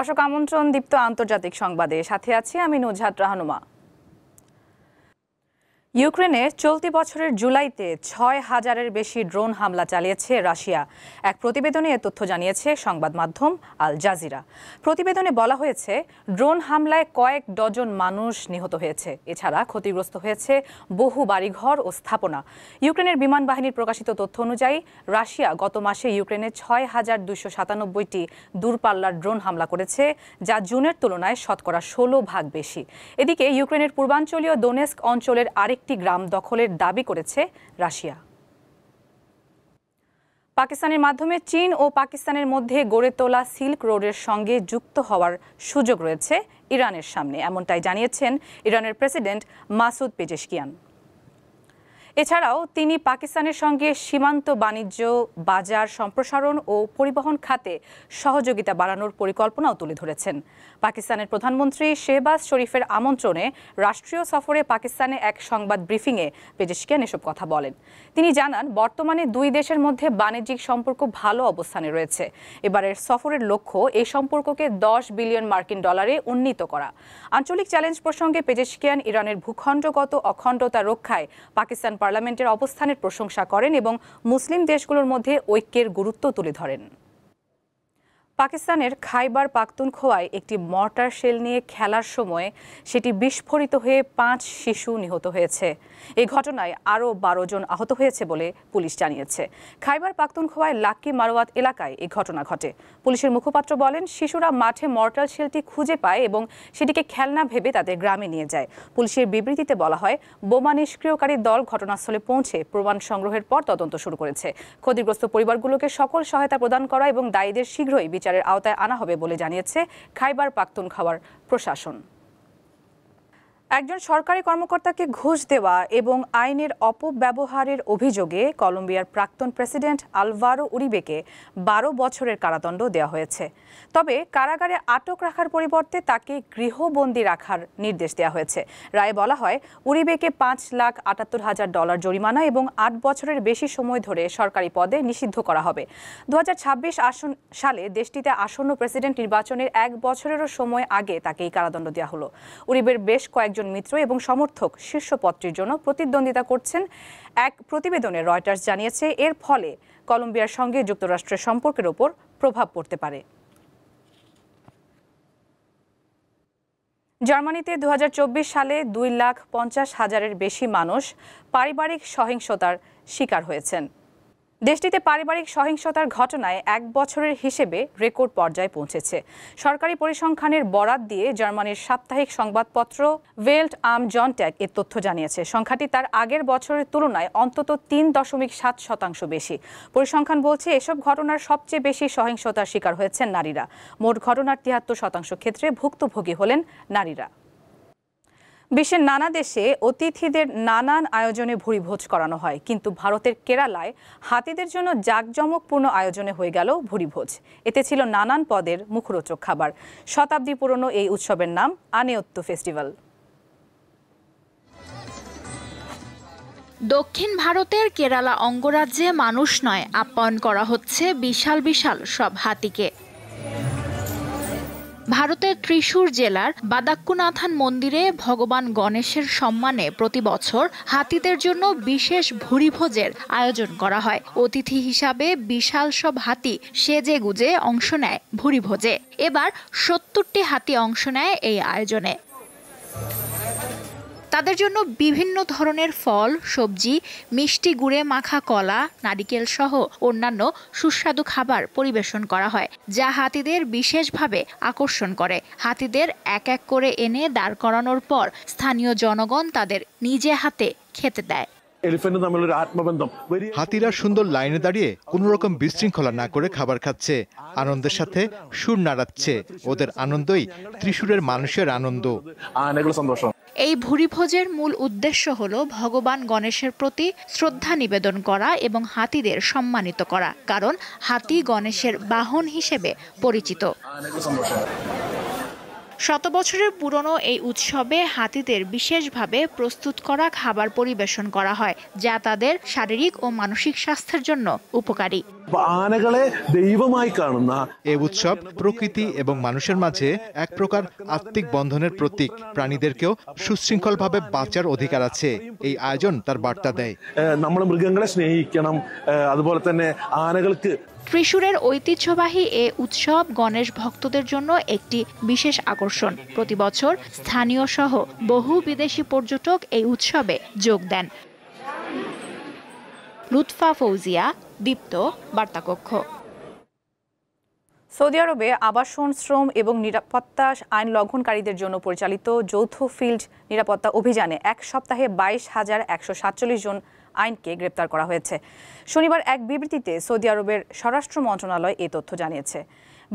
দর্শক আমন্ত্রণ দীপ্ত আন্তর্জাতিক সংবাদে, সাথে আছি আমি নুজহাত রাহানুমা। ইউক্রেনে চলতি বছরের জুলাইতে ৬,০০০-এর বেশি ড্রোন হামলা চালিয়েছে রাশিয়া। এক প্রতিবেদনে এ তথ্য জানিয়েছে সংবাদ মাধ্যম আল জাজিরা। প্রতিবেদনে বলা হয়েছে, ড্রোন হামলায় কয়েক ডজন মানুষ নিহত হয়েছে। এছাড়া ক্ষতিগ্রস্ত হয়েছে বহু বাড়িঘর ও স্থাপনা। ইউক্রেনের বিমান বাহিনীর প্রকাশিত তথ্য অনুযায়ী রাশিয়া গত মাসে ইউক্রেনে ৬,২৯৭টি দূরপাল্লার ড্রোন হামলা করেছে, যা জুনের তুলনায় শতকরা ১৬% বেশি। এদিকে ইউক্রেনের পূর্বাঞ্চলীয় দোনেস্ক অঞ্চলের আরেকটি গ্রাম দখলের দাবি করেছে রাশিয়া। পাকিস্তানের মাধ্যমে চীন ও পাকিস্তানের মধ্যে গড়ে তোলা সিল্ক রোডের সঙ্গে যুক্ত হওয়ার সুযোগ রয়েছে ইরানের সামনে, এমনটাই জানিয়েছেন ইরানের প্রেসিডেন্ট মাসুদ পেজেশকিয়ান। এছাড়াও তিনি পাকিস্তানের সঙ্গে সীমান্ত বাণিজ্য, বাজার সম্প্রসারণ ও পরিবহন খাতে সহযোগিতা বাড়ানোর পরিকল্পনাও তুলে ধরেছেন। পাকিস্তানের প্রধানমন্ত্রী শেহবাজ শরীফের আমন্ত্রণে রাষ্ট্রীয় সফরে পাকিস্তানে এক সংবাদ ব্রিফিংয়ে পেজেশকিয়ান এসব কথা বলেন। তিনি জানান, বর্তমানে দুই দেশের মধ্যে বাণিজ্যিক সম্পর্ক ভালো অবস্থানে রয়েছে। এবারের সফরের লক্ষ্য এই সম্পর্ককে $10 বিলিয়ন উন্নীত করা। আঞ্চলিক চ্যালেঞ্জ প্রসঙ্গে পেজেশকিয়ান ইরানের ভূখণ্ডগত অখণ্ডতা রক্ষায় পাকিস্তান পার্লামেন্টের অবস্থানের প্রশংসা করেন এবং মুসলিম দেশগুলোর মধ্যে ঐক্যের গুরুত্ব তুলে ধরেন। পাকিস্তানের খাইবার পাখতুনখোয়ায় একটি মর্টার শেল নিয়ে খেলার সময় সেটি বিস্ফোরিত হয়ে 5 শিশু নিহত হয়েছে। এই ঘটনায় আরও 12 জন আহত হয়েছে বলে পুলিশ জানিয়েছে। খাইবার পাখতুনখোয়ায় লাক্কি মারওয়াত এলাকায় এই ঘটনা ঘটে। পুলিশের মুখপাত্র বলেন, শিশুরা মাঠে মর্টার শেলটি খুঁজে পায় এবং সেটিকে খেলনা ভেবে তাদের গ্রামে নিয়ে যায়। পুলিশের বিবৃতিতে বলা হয়, বোমা নিষ্ক্রিয়কারী দল ঘটনাস্থলে পৌঁছে প্রমাণ সংগ্রহের পর তদন্ত শুরু করেছে। ক্ষতিগ্রস্ত পরিবারগুলোকে সকল সহায়তা প্রদান করা এবং দায়ীদের শীঘ্রই বিচারের আওতায় আনা হবে বলে জানিয়েছে খাইবার পাখতুনখোয়ার প্রশাসন। একজন সরকারি কর্মকর্তাকে ঘুষ দেওয়া এবং আইনের অপব্যবহারের অভিযোগে কলম্বিয়ার প্রাক্তন প্রেসিডেন্ট আলভারো উরিবেকে 12 বছরের কারাদণ্ড দেওয়া হয়েছে। তবে কারাগারে আটক রাখার পরিবর্তে তাকে গৃহবন্দী রাখার নির্দেশ দেওয়া হয়েছে। রায়ে বলা হয়, উরিবেকে $5,78,000 জরিমানা এবং 8 বছরের বেশি সময় ধরে সরকারি পদে নিষিদ্ধ করা হবে। 2026 সালে দেশটিতে আসন্ন প্রেসিডেন্ট নির্বাচনের 1 বছরেরও সময় আগে তাকে এই কারাদণ্ড দেওয়া হলো। উরিবের বেশ কয়েকজন মিত্র এবং সমর্থক শীর্ষ পদটির জন্য প্রতিদ্বন্দ্বিতা করছেন। এক প্রতিবেদনে রয়টার্স জানিয়েছে, এর ফলে কলম্বিয়ার সঙ্গে যুক্তরাষ্ট্রের সম্পর্কের ওপর প্রভাব পড়তে পারে। জার্মানিতে 2024 সালে 2,50,000-এর বেশি মানুষ পারিবারিক সহিংসতার শিকার হয়েছেন। দেশটিতে পারিবারিক সহিংসতার ঘটনায় 1 বছরের হিসেবে রেকর্ড পর্যায়ে পৌঁছেছে। সরকারি পরিসংখ্যানের বরাত দিয়ে জার্মানির সাপ্তাহিক সংবাদপত্র ভেল্ট আম জনট্যাগ এর তথ্য জানিয়েছে। সংখ্যাটি তার আগের বছরের তুলনায় অন্তত 3.7% বেশি। পরিসংখ্যান বলছে, এসব ঘটনার সবচেয়ে বেশি সহিংসতার শিকার হয়েছেন নারীরা। মোট ঘটনার 73% ক্ষেত্রে ভুক্তভোগী হলেন নারীরা। বিশ্বের নানা দেশে অতিথিদের নানান আয়োজনে ভুরিভোজ করানো হয়, কিন্তু ভারতের কেরালায় হাতিদের জন্য জাঁকজমকপূর্ণ আয়োজনে হয়ে গেল ভুরিভোজ। এতে ছিল নানান পদের মুখরোচক খাবার। শতাব্দী পুরনো এই উৎসবের নাম আনেয়ত্তু ফেস্টিভ্যাল। দক্ষিণ ভারতের কেরালা অঙ্গরাজ্যে মানুষ নয়, আপ্যায়ন করা হচ্ছে বিশাল বিশাল সব হাতিকে। ভারতের ত্রিশূর জেলার বাদাক্কুনাথান মন্দিরে ভগবান গণেশের সম্মানে প্রতি বছর হাতিদের জন্য বিশেষ ভুরিভোজের আয়োজন করা হয়। অতিথি হিসাবে বিশাল সব হাতি সেজে গুজে অংশ নেয় ভুরিভোজে। এবার 70টি হাতি অংশ নেয় এই আয়োজনে। তাদের জন্য বিভিন্ন ধরনের ফল, সবজি, মিষ্টি গুড়ে মাখা কলা, নারিকেল সহ অন্যান্য সুস্বাদু খাবার পরিবেশন করা হয়, যা হাতিদের বিশেষভাবে আকর্ষণ করে। হাতিদের এক এক করে এনে দাঁড় করানোর পর স্থানীয় জনগণ তাদের নিজে হাতে খেতে দেয়। হাতিরা সুন্দর লাইনে দাঁড়িয়ে কোনো রকম বিশৃঙ্খলা না করে খাবার খাচ্ছে, আনন্দের সাথে সুর নাড়াচ্ছে। ওদের আনন্দই ত্রিশূরের মানুষের আনন্দ। এই ভুরিভোজের মূল উদ্দেশ্য হলো ভগবান গণেশের প্রতি শ্রদ্ধা নিবেদন করা এবং হাতিদের সম্মানিত করা, কারণ হাতি গণেশের বাহন হিসেবে পরিচিত। শত বছরের পুরনো এই উৎসবে হাতিদের বিশেষভাবে প্রস্তুত করা খাবার পরিবেশন করা হয়, যা তাদের শারীরিক ও মানসিক স্বাস্থ্যের জন্য উপকারী। ആനകളെ ദൈവമായി കാണുന്ന এই উৎসব প্রকৃতি এবং মানুষের মাঝে এক প্রকার আত্মিক বন্ধনের প্রতীক। প্রাণীদেরকেও সুশৃঙ্খলভাবে বাঁচার অধিকার আছে, এই আয়োজন তার বার্তা দেয়। നമ്മൾ মৃগങ്ങളെ স্নেഹിക്കണം, അതുപോലെ തന്നെ ആനകൾക്ക്। ত্রিশূরের ঐতিহ্যবাহী এ উৎসব গণেশ ভক্তদের জন্য একটি বিশেষ আকর্ষণ। প্রতি বছর স্থানীয় সহ বহু বিদেশি পর্যটক এই উৎসবে যোগ দেন। লুৎফা ফৌজিয়া, দীপ্ত, বার্তাকক্ষ। সৌদি আরবে আবাসন, শ্রম এবং নিরাপত্তা আইন লঙ্ঘনকারীদের জন্য পরিচালিত যৌথ ফিল্ড নিরাপত্তা অভিযানে এক সপ্তাহে 22,147 জন আইনকে গ্রেপ্তার করা হয়েছে। শনিবার এক বিবৃতিতে সৌদি আরবের স্বরাষ্ট্র মন্ত্রণালয় এ তথ্য জানিয়েছে।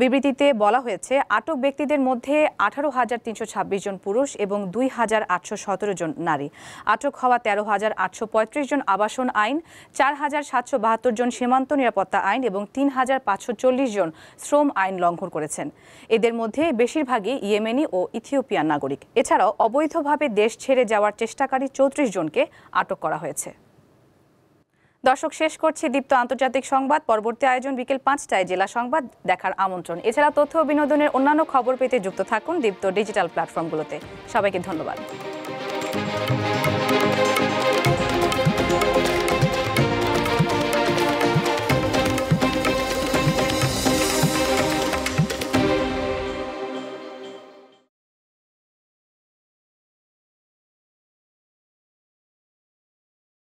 বিবৃতিতে বলা হয়েছে, আটক ব্যক্তিদের মধ্যে 18,326 জন পুরুষ এবং 2,817 জন নারী। আটক হওয়া 13,835 জন আবাসন আইন, 4,772 জন সীমান্ত নিরাপত্তা আইন এবং 3,540 জন শ্রম আইন লঙ্ঘন করেছেন। এদের মধ্যে বেশিরভাগই ইয়েমেনি ও ইথিওপিয়ান নাগরিক। এছাড়াও অবৈধভাবে দেশ ছেড়ে যাওয়ার চেষ্টাকারী 34 জনকে আটক করা হয়েছে। দর্শক, শেষ করছি দীপ্ত আন্তর্জাতিক সংবাদ। পরবর্তী আয়োজন বিকেল 5টায় জেলা সংবাদ দেখার আমন্ত্রণ। এছাড়া তথ্য ও বিনোদনের অন্যান্য খবর পেতে যুক্ত থাকুন দীপ্ত ডিজিটাল প্ল্যাটফর্মগুলোতে। সবাইকে ধন্যবাদ।